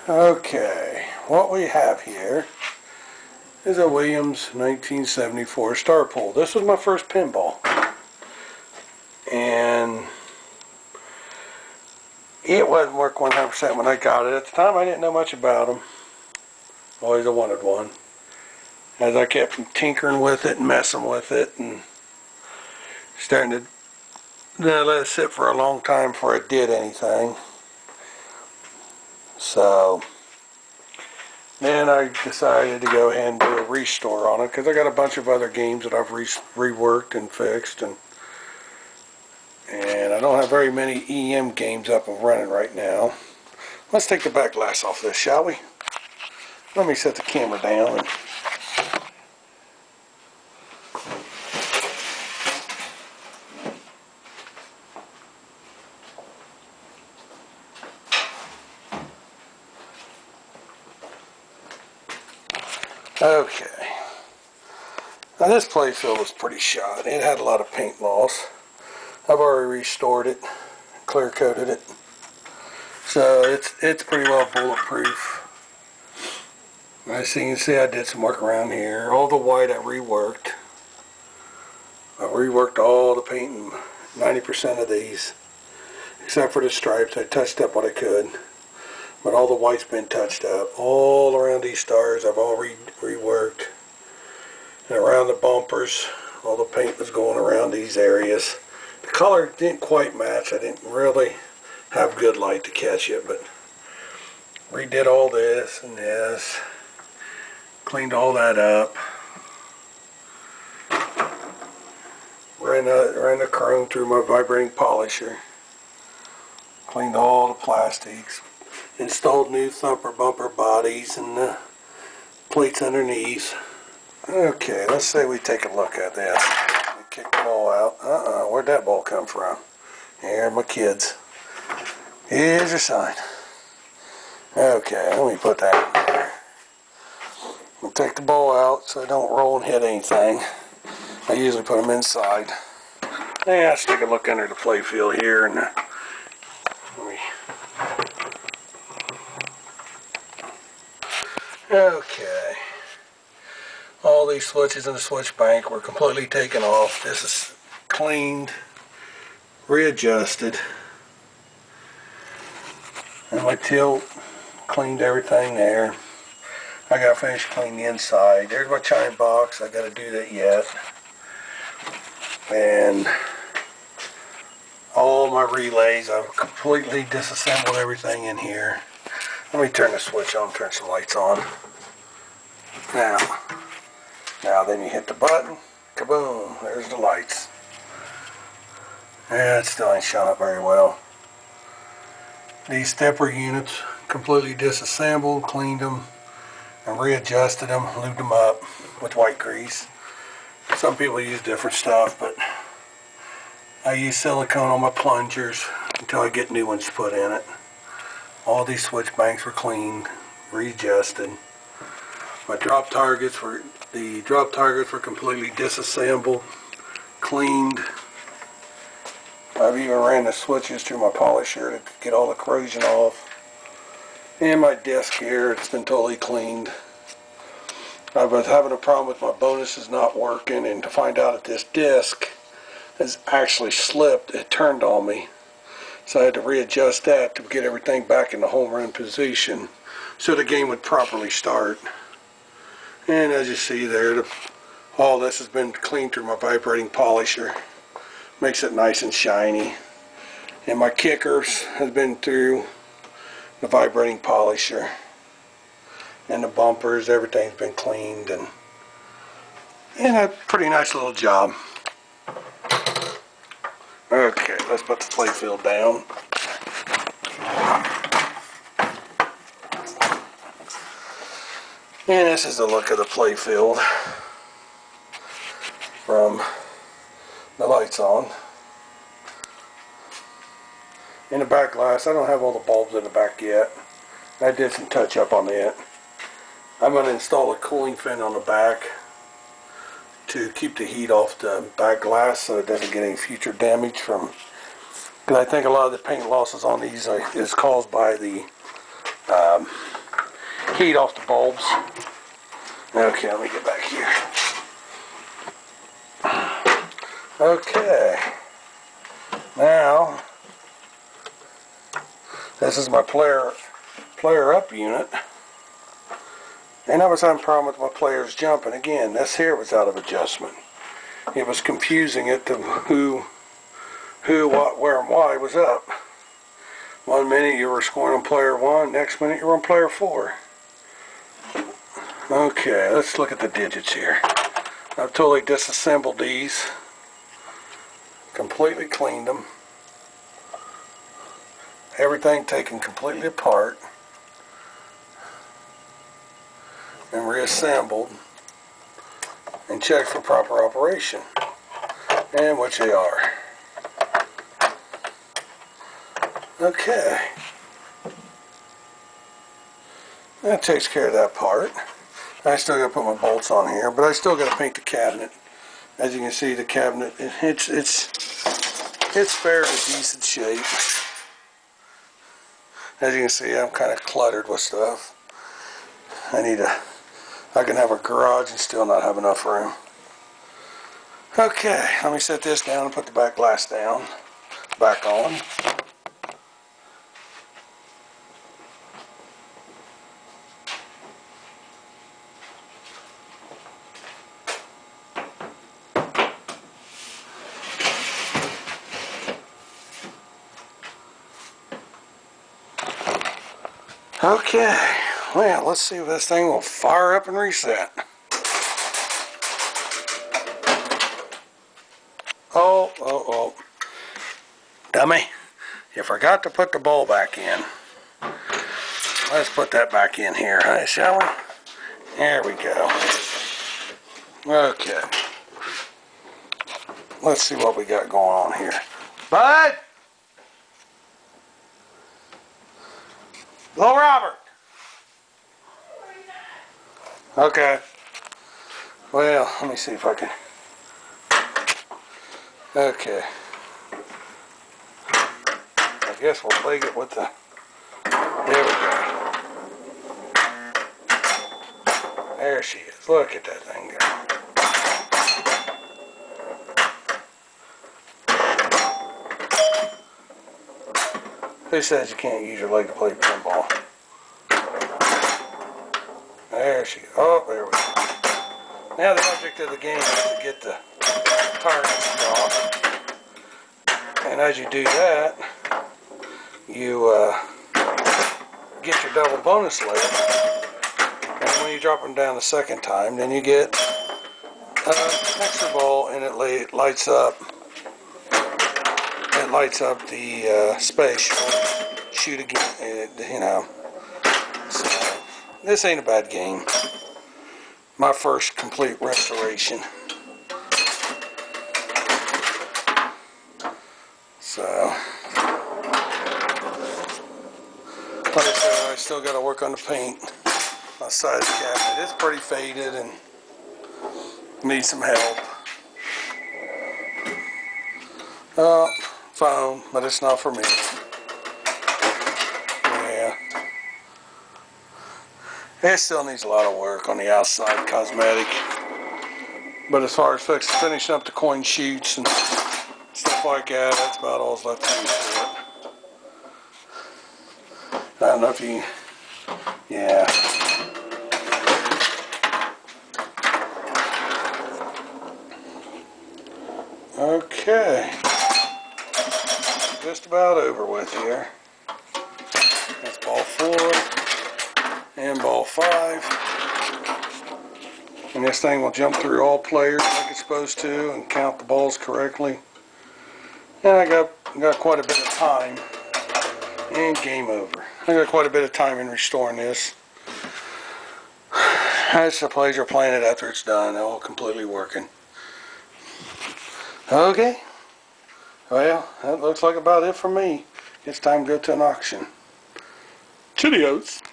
Okay, what we have here is a Williams 1974 Star Pool. This was my first pinball, and it wasn't work 100% when I got it. At the time, I didn't know much about them. Always I wanted one. As I kept tinkering with it and messing with it, and starting to then I let it sit for a long time before it did anything. So then I decided to go ahead and do a restore on it because I got a bunch of other games that I've reworked and fixed, and I don't have very many EM games up and running right now. Let's take the back glass off this, shall we? Let me set the camera down. Okay. Now this playfield was pretty shot. It had a lot of paint loss. I've already restored it, clear coated it. So it's pretty well bulletproof. As you can see, I did some work around here. All the white I reworked. I reworked all the paint in 90% of these. Except for the stripes. I touched up what I could. But all the white's been touched up. All around these stars I've all reworked. And around the bumpers, all the paint was going around these areas. The color didn't quite match. I didn't really have good light to catch it, but redid all this and this. Cleaned all that up. Ran the chrome through my vibrating polisher. Cleaned all the plastics. Installed new thumper bumper bodies and the plates underneath. Okay, let's say we take a look at this. Let me kick the ball out. Where'd that ball come from? Here, my kids. Here's your sign. Okay, let me put that in there. I'll take the ball out so I don't roll and hit anything. I usually put them inside. Yeah, let's take a look under the playfield here, and okay. All these switches in the switch bank were completely taken off. This is cleaned, readjusted, and my tilt, cleaned everything there. I got to finish cleaning the inside. There's my chime box. I got to do that yet. And all my relays, I've completely disassembled everything in here. Let me turn the switch on, turn some lights on. Now then you hit the button, kaboom, there's the lights. Yeah, it still ain't shone up very well. These stepper units, completely disassembled, cleaned them, and readjusted them, lubed them up with white grease. Some people use different stuff, but I use silicone on my plungers until I get new ones put in it. All these switch banks were cleaned, readjusted. My drop targets were completely disassembled, cleaned. I've even ran the switches through my polisher to get all the corrosion off. And my disc here, it's been totally cleaned. I was having a problem with my bonuses not working, and to find out that this disc has actually slipped, it turned on me. So I had to readjust that to get everything back in the home run position so the game would properly start. And as you see there, all this has been cleaned through my vibrating polisher. Makes it nice and shiny. And my kickers has been through the vibrating polisher. And the bumpers, everything's been cleaned, and a pretty nice little job. Okay, let's put the playfield down. And this is the look of the playfield from the lights on. In the back glass, I don't have all the bulbs in the back yet. I did some touch up on it. I'm going to install a cooling fin on the back to keep the heat off the back glass so it doesn't get any future damage from, because I think a lot of the paint losses on these is caused by the heat off the bulbs. Okay, let me get back here. Okay, now this is my player up unit, and I was having a problem with my players jumping. Again, this here was out of adjustment. It was confusing it to who, what, where, and why was up. One minute you were scoring on player 1, next minute you were on player 4. Okay, let's look at the digits here. I've totally disassembled these, completely cleaned them, everything taken completely apart and reassembled, and checked for proper operation, and which they are. Okay, that takes care of that part. I still got to put my bolts on here, but I still got to paint the cabinet. As you can see, the cabinet, it's fairly decent shape. As you can see, I'm kind of cluttered with stuff. I can have a garage and still not have enough room. Okay, let me set this down and put the back glass back on. Okay, well, let's see if this thing will fire up and reset. Oh. Dummy, you forgot to put the bowl back in. Let's put that back in here, huh, shall we? There we go. Okay. Let's see what we got going on here. Bud! Little Robert! Okay. Well, let me see if I can. Okay. I guess we'll plague it with the. There we go. There she is. Look at that thing go. Who says you can't use your leg to play pinball? There she goes. Oh, there we go. Now the object of the game is to get the targets off. And as you do that, you get your double bonus layer. And when you drop them down the second time, then you get an extra ball, and it lights up. It lights up the space. Shoot again, you know. So this ain't a bad game. My first complete restoration. So, like I said, I still got to work on the paint on the side of the cabinet. It's pretty faded and needs some help. Foam, but it's not for me. Yeah. It still needs a lot of work on the outside, cosmetic. But as far as finishing up the coin chutes and stuff like that, that's about all that's left to do to it. I don't know if you, yeah. Okay. Just about over with here. That's ball 4 and ball 5. And this thing will jump through all players like it's supposed to and count the balls correctly. And I got quite a bit of time. And game over. I got quite a bit of time in restoring this. It's a pleasure playing it after it's done. All completely working. Okay. Well, that looks like about it for me. It's time to go to an auction. Cheerios.